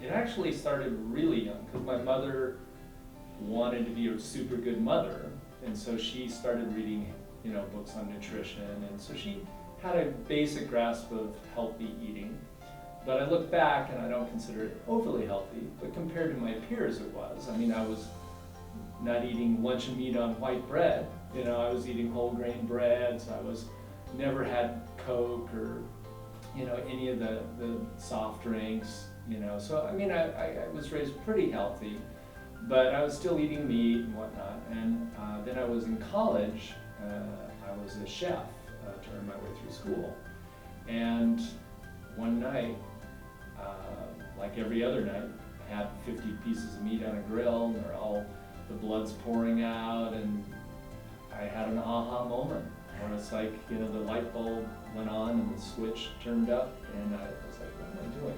It actually started really young, because my mother wanted to be a super good mother, and so she started reading, books on nutrition, and so she had a basic grasp of healthy eating. But I look back and I don't consider it overly healthy, but compared to my peers it was. I mean, I was not eating luncheon meat on white bread, I was eating whole grain breads, I was never had Coke or, any of the soft drinks, So, I mean, I was raised pretty healthy, but I was still eating meat and whatnot. And then I was in college, I was a chef to earn my way through school. And one night, like every other night, I had 50 pieces of meat on a grill, and the blood's pouring out, and I had an aha moment where it's like, the light bulb went on and the switch turned up, and I was like, what am I doing?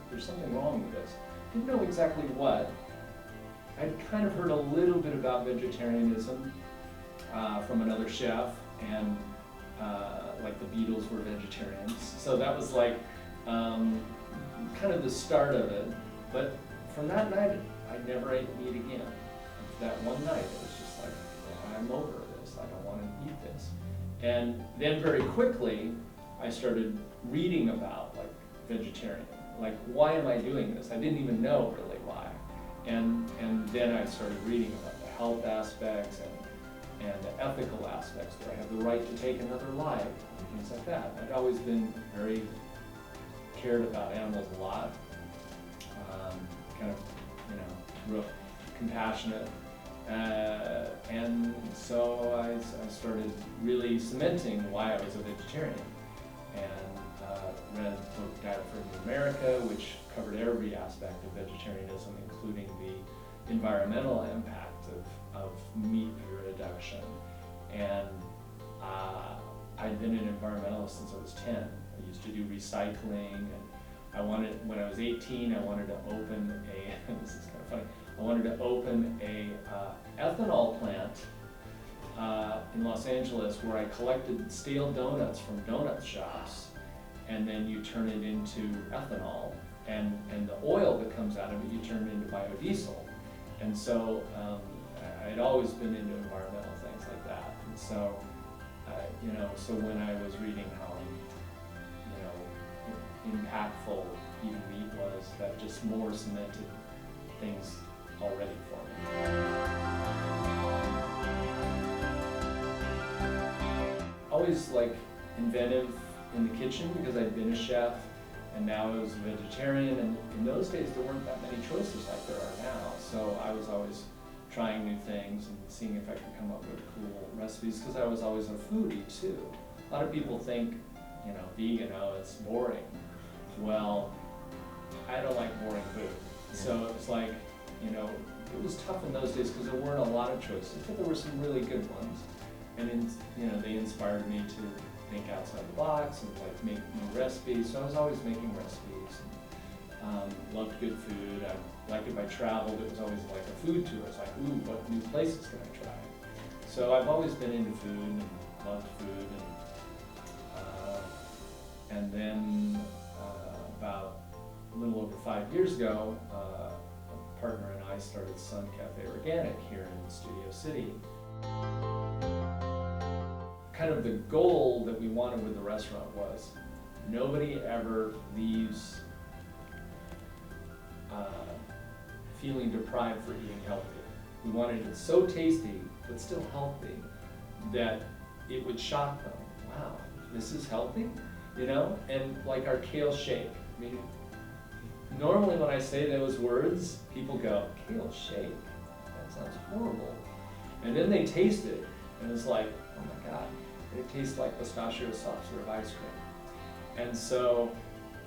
There's something wrong with this. Didn't know exactly what. I'd kind of heard a little bit about vegetarianism from another chef, and like the Beatles were vegetarians. So that was like kind of the start of it. But from that night, I never ate meat again. That one night, it was just like, I'm over this. I don't want to eat this. And then very quickly, I started reading about like vegetarian. Like, why am I doing this? I didn't even know really why. And then I started reading about the health aspects and the ethical aspects. Do I have the right to take another life? And things like that. I'd always been very cared about animals a lot. Kind of, real compassionate. And so I started really cementing why I was a vegetarian. And read the book Diet for New America, which covered every aspect of vegetarianism, including the environmental impact of meat reduction. And I'd been an environmentalist since I was 10. I used to do recycling, and when I was 18, I wanted to open this is kind of funny, I wanted to open a ethanol plant in Los Angeles where I collected stale donuts from donut shops, and then you turn it into ethanol, and the oil that comes out of it you turn into biodiesel. And so I'd always been into environmental things like that. And so, so when I was reading how, impactful eating meat was, that just more cemented things already for me. Always like inventive in the kitchen because I'd been a chef, and now I was a vegetarian, and in those days there weren't that many choices like there are now. So I was always trying new things and seeing if I could come up with cool recipes, because I was always a foodie too. A lot of people think, vegan, it's boring. Well, I don't like boring food. So it's like, it was tough in those days because there weren't a lot of choices, but there were some really good ones. And they inspired me to think outside the box and like make new recipes. So I was always making recipes, and loved good food. If I traveled, it was always like a food tour. It's like, ooh, what new places can I try? So I've always been into food and loved food. And then about a little over 5 years ago, a partner and I started Sun Cafe Organic here in Studio City. Kind of the goal that we wanted with the restaurant was nobody ever leaves feeling deprived for eating healthy. We wanted it so tasty, but still healthy, that it would shock them. Wow, this is healthy? And like our kale shake. I mean, normally when I say those words, people go, kale shake? That sounds horrible. And then they taste it, and it's like, oh my God, it tastes like pistachio soft serve ice cream. And so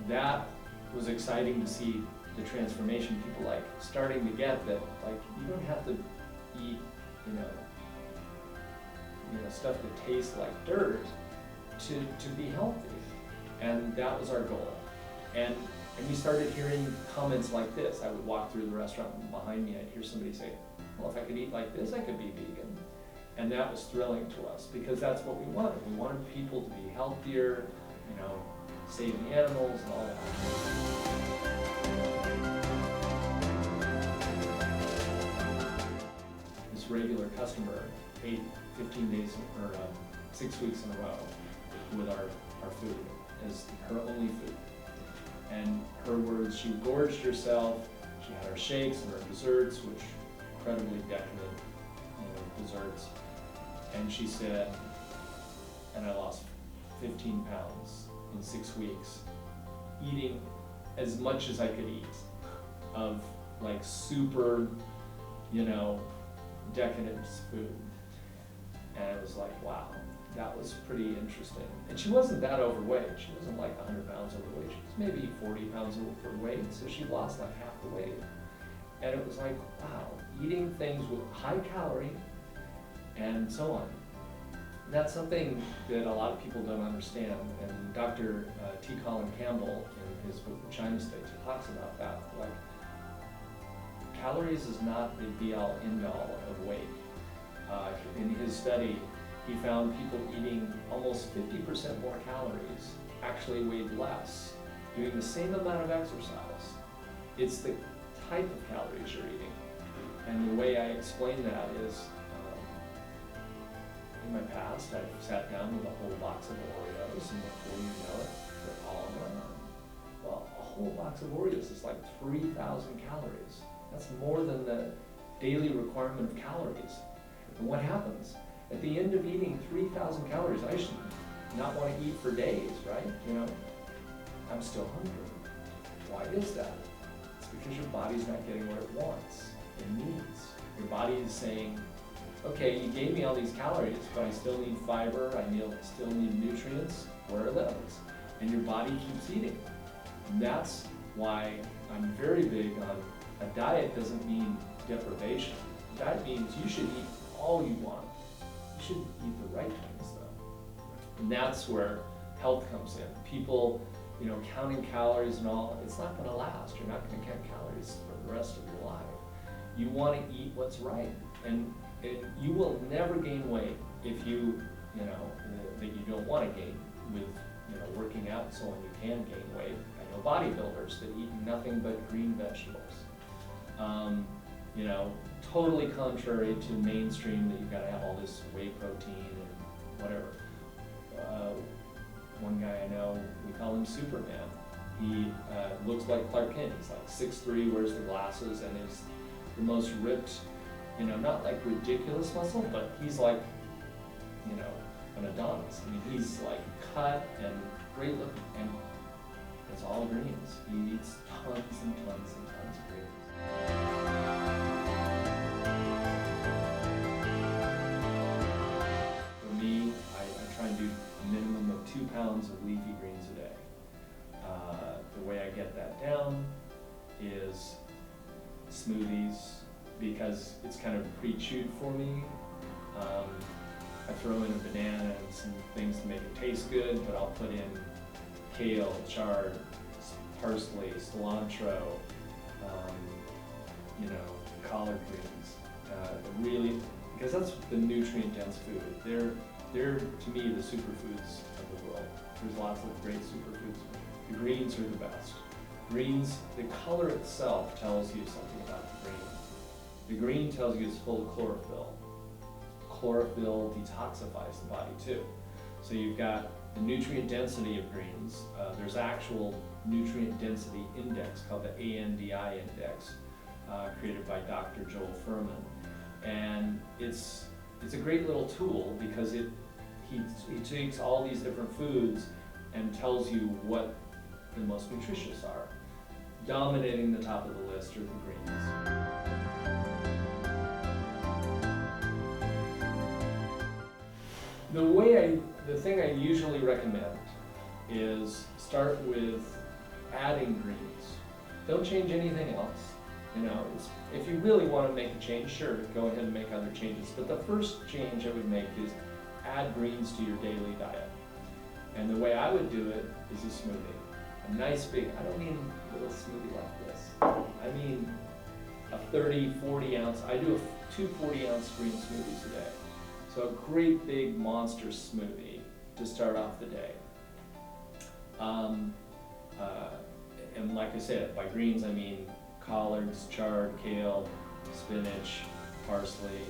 that was exciting to see the transformation. People like starting to get that, like, you don't have to eat, stuff that tastes like dirt to be healthy. And that was our goal. And we started hearing comments like this. I would walk through the restaurant, and behind me I'd hear somebody say, well, if I could eat like this, I could be vegan. And that was thrilling to us, because that's what we wanted. We wanted people to be healthier, save the animals and all that. regular customer ate 15 days or 6 weeks in a row with our food as her only food. And her words, she gorged herself, she had her shakes and her desserts, which incredibly decadent, desserts. And she said, and I lost 15 pounds in 6 weeks, eating as much as I could eat of like super, decadent food. And it was like, wow, that was pretty interesting. And she wasn't that overweight. She wasn't like 100 pounds overweight. She was maybe 40 pounds overweight, so she lost like half the weight. And it was like, wow, eating things with high calorie and so on. That's something that a lot of people don't understand. And Dr. T. Colin Campbell, in his book, The China State, talks about that. Like, calories is not the be-all, end-all of weight. In his study, he found people eating almost 50% more calories actually weighed less, doing the same amount of exercise. It's the type of calories you're eating. And the way I explain that is, in my past, I've sat down with a whole box of Oreos, and before you know it, they're all gone. Well, a whole box of Oreos is like 3,000 calories. That's more than the daily requirement of calories. And what happens? At the end of eating 3,000 calories, I should not want to eat for days, right? I'm still hungry. Why is that? It's because your body's not getting what it wants and needs. Your body is saying, okay, you gave me all these calories, but I still need fiber, still need nutrients. Where are those? And your body keeps eating. And that's why I'm very big on a diet doesn't mean deprivation. A diet means you should eat all you want. You should eat the right things though. And that's where health comes in. People, counting calories and all, it's not gonna last. You're not gonna count calories for the rest of your life. You wanna eat what's right. And you will never gain weight if that you don't want to gain with, working out and so on. You can gain weight. I know bodybuilders that eat nothing but green vegetables. Totally contrary to mainstream that you've got to have all this whey protein and whatever. One guy I know, we call him Superman. He looks like Clark Kent. He's like 6'3", wears the glasses, and is the most ripped, not like ridiculous muscle, but he's like, an Adonis. I mean, he's like cut and great looking, and it's all greens. He eats tons and tons and tons of greens. For me, I try and do a minimum of 2 pounds of leafy greens a day. The way I get that down is smoothies, because it's kind of pre-chewed for me. I throw in a banana and some things to make it taste good, but I'll put in kale, chard, parsley, cilantro, collard greens. Really, because that's the nutrient-dense food. They're to me the superfoods of the world. There's lots of great superfoods. The greens are the best. Greens, the color itself tells you something about the green. The green tells you it's full of chlorophyll. Chlorophyll detoxifies the body too. So you've got the nutrient density of greens. There's actual nutrient density index called the ANDI index, created by Dr. Joel Fuhrman. And it's a great little tool because he takes all these different foods and tells you what the most nutritious are. Dominating the top of the list are the greens. The thing I usually recommend is start with adding greens. Don't change anything else. If you really want to make a change, sure, go ahead and make other changes. But the first change I would make is add greens to your daily diet. And the way I would do it is a smoothie. A nice big, I don't mean a little smoothie like this. I mean a 30, 40 ounce, I do 2 40-ounce green smoothies a day. So a great big monster smoothie to start off the day. And like I said, by greens I mean collards, chard, kale, spinach, parsley,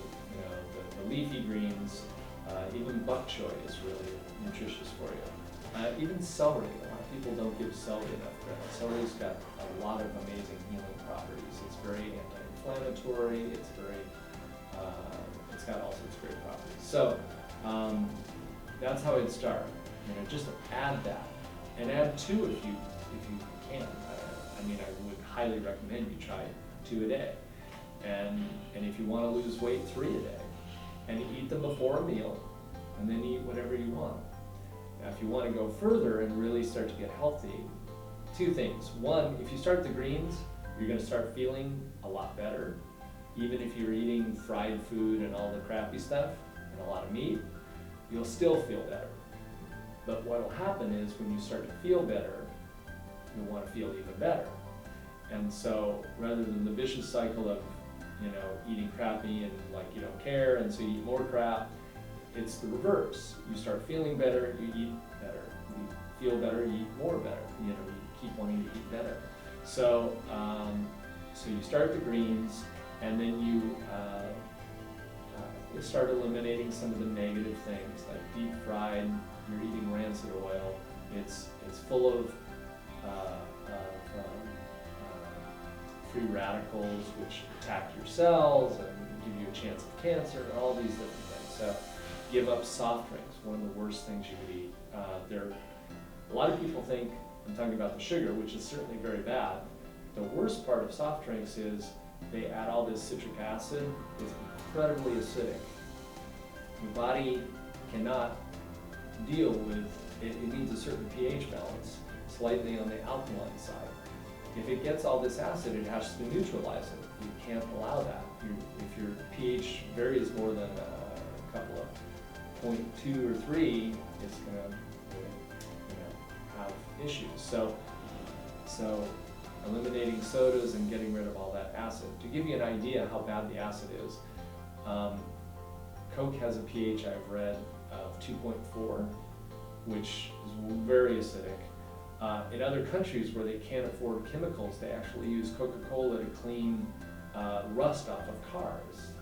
leafy greens, even bok choy is really nutritious for you. Even celery, a lot of people don't give celery enough credit. Celery's got a lot of amazing healing properties. It's very anti-inflammatory, it's got all sorts of great properties. So that's how I'd start. Just add that, and add 2 if you can. I mean, I would highly recommend you try 2 a day, and if you want to lose weight, 3 a day, and eat them before a meal, and then eat whatever you want. Now, if you want to go further and really start to get healthy, 2 things. 1, if you start the greens, you're going to start feeling a lot better. Even if you're eating fried food and all the crappy stuff and a lot of meat, you'll still feel better. But what will happen is when you start to feel better, you'll want to feel even better. And so rather than the vicious cycle of, eating crappy and like you don't care, and so you eat more crap, it's the reverse. You start feeling better, you eat better. You feel better, you eat more better. You keep wanting to eat better. So, so you start the greens, and then you start eliminating some of the negative things like deep fried. You're eating rancid oil. It's full of free radicals which attack your cells and give you a chance of cancer and all these different things. So give up soft drinks, one of the worst things you could eat. A lot of people think, I'm talking about the sugar, which is certainly very bad. The worst part of soft drinks is they add all this citric acid. It's incredibly acidic. Your body cannot deal with it. It needs a certain pH balance, slightly on the alkaline side. If it gets all this acid, it has to neutralize it. You can't allow that. If your pH varies more than a couple of 0.2 or 3, it's going to have issues. So eliminating sodas and getting rid of all that acid. To give you an idea how bad the acid is, Coke has a pH, I've read, of 2.4, which is very acidic. In other countries where they can't afford chemicals, they actually use Coca-Cola to clean rust off of cars.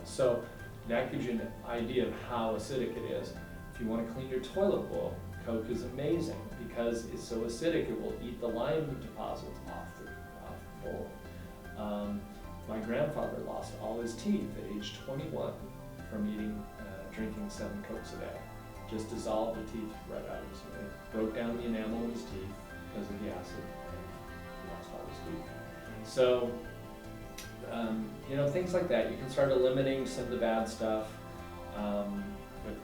So that gives you an idea of how acidic it is. If you want to clean your toilet bowl, Coke is amazing because it's so acidic it will eat the lime deposits off the bowl. My grandfather lost all his teeth at age 21 from drinking 7 Cokes a day. Just dissolved the teeth right out of his mouth. It broke down the enamel in his teeth because of the acid, and he lost all his teeth. So, things like that. You can start eliminating some of the bad stuff. But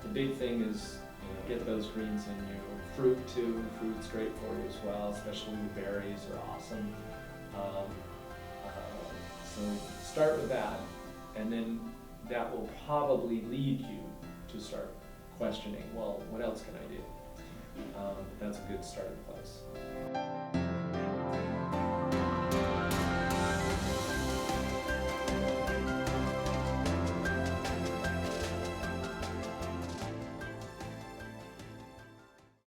the big thing is, get those greens in you. Fruit too. Fruit's great for you as well, especially the berries are awesome. So start with that, and then that will probably lead you to start questioning, well, what else can I do? That's a good starting place.